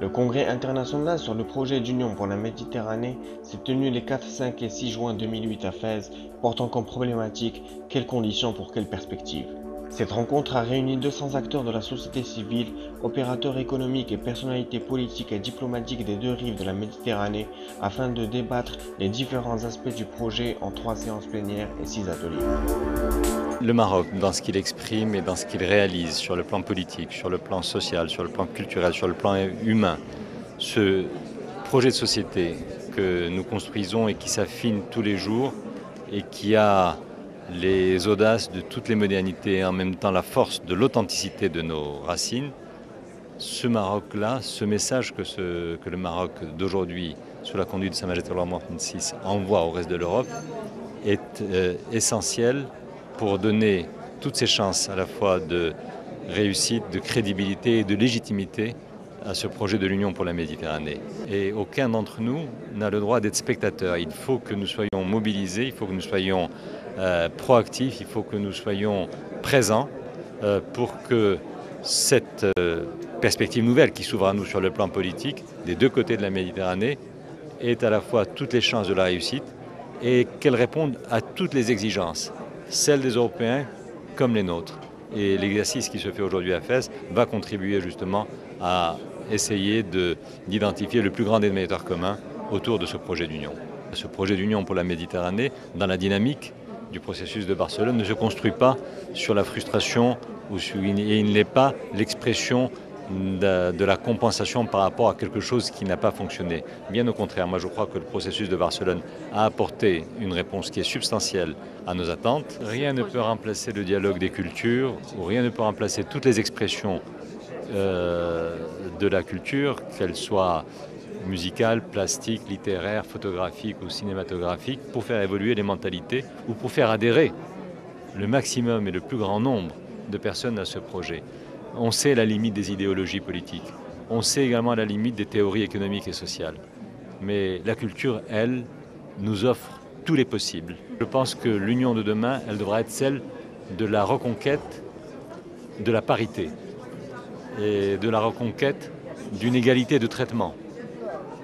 Le congrès international sur le projet d'Union pour la Méditerranée s'est tenu les 4, 5 et 6 juin 2008 à Fès, portant comme problématique quelles conditions pour quelles perspectives. Cette rencontre a réuni 200 acteurs de la société civile, opérateurs économiques et personnalités politiques et diplomatiques des deux rives de la Méditerranée afin de débattre les différents aspects du projet en 3 séances plénières et 6 ateliers. Le Maroc, dans ce qu'il exprime et dans ce qu'il réalise sur le plan politique, sur le plan social, sur le plan culturel, sur le plan humain, ce projet de société que nous construisons et qui s'affine tous les jours et qui a les audaces de toutes les modernités et en même temps la force de l'authenticité de nos racines, ce Maroc-là, ce message que le Maroc d'aujourd'hui, sous la conduite de Sa Majesté le roi Mohammed VI, envoie au reste de l'Europe, est essentiel pour donner toutes ses chances à la fois de réussite, de crédibilité et de légitimité à ce projet de l'Union pour la Méditerranée. Et aucun d'entre nous n'a le droit d'être spectateur. Il faut que nous soyons mobilisés, il faut que nous soyons proactifs, il faut que nous soyons présents pour que cette perspective nouvelle qui s'ouvre à nous sur le plan politique, des deux côtés de la Méditerranée, ait à la fois toutes les chances de la réussite et qu'elle réponde à toutes les exigences, celles des Européens comme les nôtres. Et l'exercice qui se fait aujourd'hui à Fès va contribuer justement à essayer d'identifier le plus grand dénominateur commun autour de ce projet d'union. Ce projet d'union pour la Méditerranée, dans la dynamique du processus de Barcelone, ne se construit pas sur la frustration et il n'est pas l'expression de la compensation par rapport à quelque chose qui n'a pas fonctionné. Bien au contraire, moi je crois que le processus de Barcelone a apporté une réponse qui est substantielle à nos attentes. Rien ne peut remplacer le dialogue des cultures, ou rien ne peut remplacer toutes les expressions de la culture, qu'elles soient musicales, plastiques, littéraires, photographiques ou cinématographiques, pour faire évoluer les mentalités ou pour faire adhérer le maximum et le plus grand nombre de personnes à ce projet. On sait la limite des idéologies politiques, on sait également la limite des théories économiques et sociales. Mais la culture, elle, nous offre tous les possibles. Je pense que l'union de demain, elle devra être celle de la reconquête de la parité et de la reconquête d'une égalité de traitement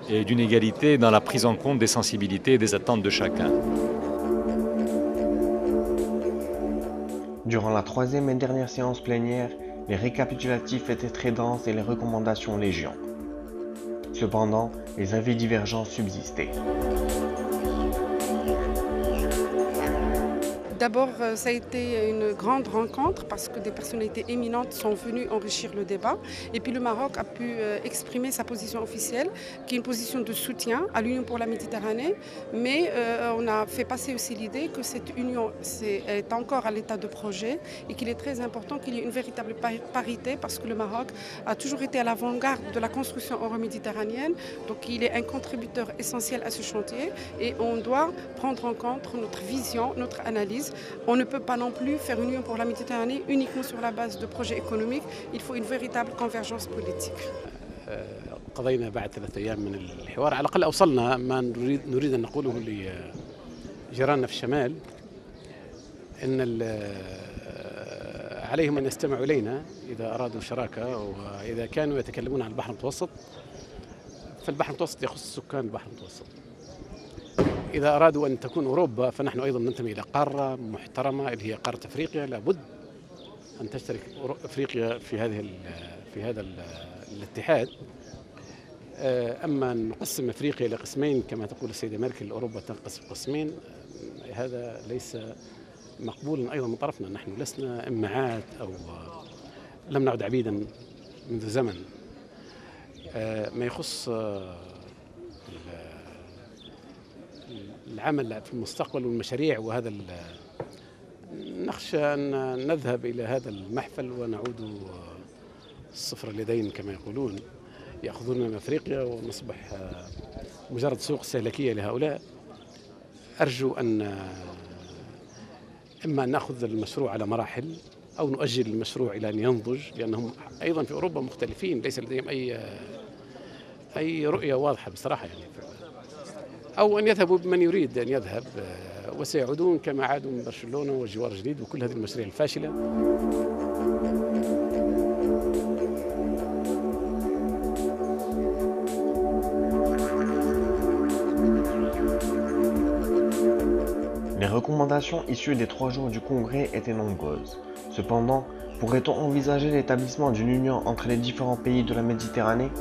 et d'une égalité dans la prise en compte des sensibilités et des attentes de chacun. Durant la 3e et dernière séance plénière, les récapitulatifs étaient très denses et les recommandations légion. Cependant, les avis divergents subsistaient. D'abord, ça a été une grande rencontre parce que des personnalités éminentes sont venues enrichir le débat. Et puis le Maroc a pu exprimer sa position officielle, qui est une position de soutien à l'Union pour la Méditerranée. Mais on a fait passer aussi l'idée que cette union est encore à l'état de projet et qu'il est très important qu'il y ait une véritable parité parce que le Maroc a toujours été à l'avant-garde de la construction euro-méditerranéenne. Donc il est un contributeur essentiel à ce chantier et on doit prendre en compte notre vision, notre analyse. On ne peut pas non plus faire une union pour la Méditerranée uniquement sur la base de projets économiques. Il faut une véritable convergence politique. قضينا بعد 3 أيام من الحوار على الأقل أوصلنا ما نريد أن نقوله لجيراننا في الشمال إن عليهم أن يستمعوا إلينا إذا أرادوا شراكة وإذا كانوا يتكلمون عن البحر المتوسط فالبحر المتوسط يخص سكان البحر المتوسط. إذا أرادوا أن تكون أوروبا فنحن أيضا ننتمي إلى قارة محترمة اللي هي قارة أفريقيا. لابد أن تشترك أفريقيا في هذا الاتحاد. أما نقسم أفريقيا إلى قسمين كما تقول السيدة ميركل أوروبا تنقسم قسمين هذا ليس مقبولا أيضا من طرفنا. نحن لسنا إمعات أو لم نعد عبيدا منذ زمن. ما يخص العمل في المستقبل والمشاريع وهذا نخشى أن نذهب إلى هذا المحفل ونعود الصفر اليدين كما يقولون يأخذون من أفريقيا ونصبح مجرد سوق استهلاكية لهؤلاء. أرجو أن إما أن نأخذ المشروع على مراحل أو نؤجل المشروع إلى أن ينضج لأنهم أيضا في أوروبا مختلفين ليس لديهم أي رؤية واضحة بصراحة يعني. أو أن يذهبوا بمن يريد أن يذهب وسيعودون كما عادوا من برشلونة وجوار جديد وكل هذه المشاريع الفاشلة. recommandations issues des 3 jours du congrès étaient nombreuses. Cependant, pourrait-on envisager l'établissement d'une union entre les différents pays de la Méditerranée ?